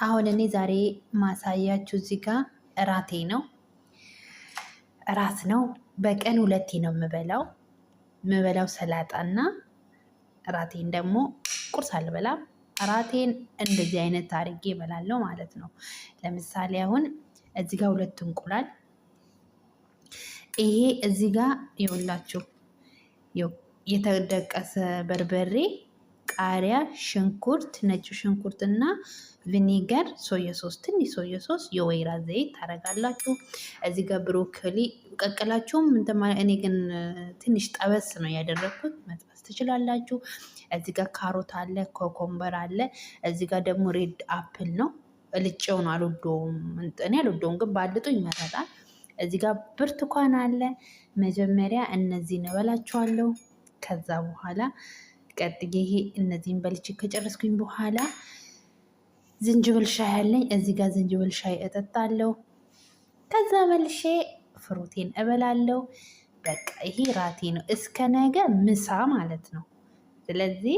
አሁን እኔ ዛሬ ማሳያችሁ እዚህ ጋር እራቴ ነው። እራት ነው። በቀን 2 ነው የምበላው ሰላጣና እራቴን ደግሞ ቁርስ አልበላም። እራቴን እንደዚህ አይነት አድርጌ እበላለሁ ማለት ነው። ለምሳሌ አሁን እዚህ ጋር 2 እንቁላል፣ ይሄ እዚህ ጋር ይኸውላችሁ የተደቀሰ በርበሬ፣ ቃሪያ፣ ሽንኩርት፣ ነጭ ሽንኩርት እና ቪኒገር፣ ሶያ ሶስ፣ ትንሽ ሶያ ሶስ፣ የወይራ ዘይት ታደርጋላችሁ። እዚህ ጋር ብሮኮሊ ቀቅላችሁም እኔ ግን ትንሽ ጠበስ ነው ያደረግኩት፣ መጥበስ ትችላላችሁ። እዚህ ጋር ካሮት አለ፣ ኮኮምበር አለ። እዚህ ጋር ደግሞ ሬድ አፕል ነው። ልጬው ነው አልወደውም፣ እኔ አልወደውም፣ ግን ባልጡ ይመረጣል። እዚህ ጋር ብርቱካን አለ። መጀመሪያ እነዚህን እበላችኋለሁ። ከዛ በኋላ ቀጥዬ ይሄ እነዚህን በልቼ ከጨረስኩኝ በኋላ ዝንጅብል ሻይ አለኝ። እዚህ ጋር ዝንጅብል ሻይ እጠጣለሁ። ከዛ መልሼ ፍሩቴን እበላለሁ። በቃ ይሄ ራቴ ነው እስከ ነገ ምሳ ማለት ነው። ስለዚህ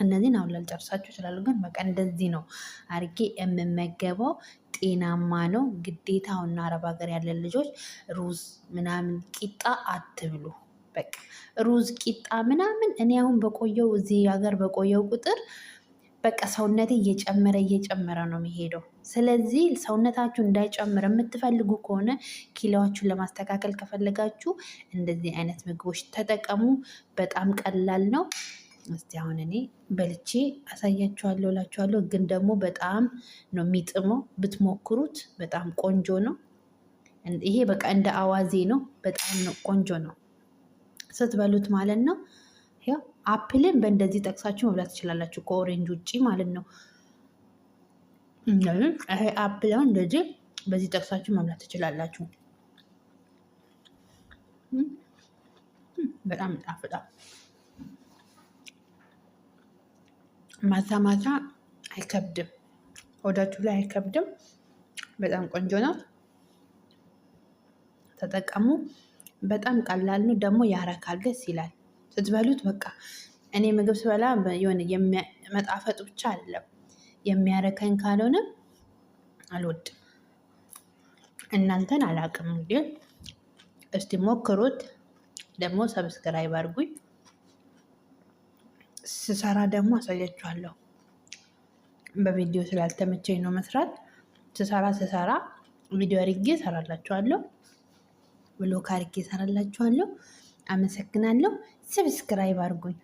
እነዚህን አሁን ላልጨርሳችሁ ይችላሉ፣ ግን በቃ እንደዚህ ነው አርጌ የምመገበው። ጤናማ ነው። ግዴታውና አረብ ሀገር ያለን ልጆች ሩዝ ምናምን ቂጣ አትብሉ። በቃ ሩዝ ቂጣ ምናምን እኔ አሁን በቆየው እዚህ ሀገር በቆየው ቁጥር በቃ ሰውነቴ እየጨመረ ነው የሚሄደው። ስለዚህ ሰውነታችሁ እንዳይጨምር የምትፈልጉ ከሆነ ኪሎዋችሁን ለማስተካከል ከፈለጋችሁ እንደዚህ አይነት ምግቦች ተጠቀሙ። በጣም ቀላል ነው። እስቲ አሁን እኔ በልቼ አሳያችኋለሁ እላችኋለሁ። ግን ደግሞ በጣም ነው የሚጥመው፣ ብትሞክሩት በጣም ቆንጆ ነው። ይሄ በቃ እንደ አዋዜ ነው። በጣም ነው ቆንጆ ነው ስትበሉት ማለት ነው። ያው አፕልን በእንደዚህ ጠቅሳችሁ መብላት ትችላላችሁ፣ ከኦሬንጅ ውጪ ማለት ነው። ይሄ አፕል እንደዚህ በዚህ ጠቅሳችሁ መብላት ትችላላችሁ። በጣም ይጣፍጣል። ማታ ማታ አይከብድም፣ ሆዳችሁ ላይ አይከብድም። በጣም ቆንጆ ነው፣ ተጠቀሙ። በጣም ቀላል ነው ደግሞ ያረካል፣ ደስ ይላል ስትበሉት። በቃ እኔ ምግብ ስበላ የሆነ መጣፈጡ ብቻ አይደለም የሚያረካኝ፣ ካልሆነ አልወድም። እናንተን አላቅም፣ ግን እስቲ ሞክሩት። ደግሞ ሰብስክራይብ አድርጉኝ። ስሰራ ደግሞ አሳያችኋለሁ። በቪዲዮ ስላልተመቸኝ ነው መስራት። ስሰራ ቪዲዮ አድርጌ እሰራላችኋለሁ፣ ብሎክ አድርጌ እሰራላችኋለሁ። አመሰግናለሁ። ሰብስክራይብ አድርጉኝ።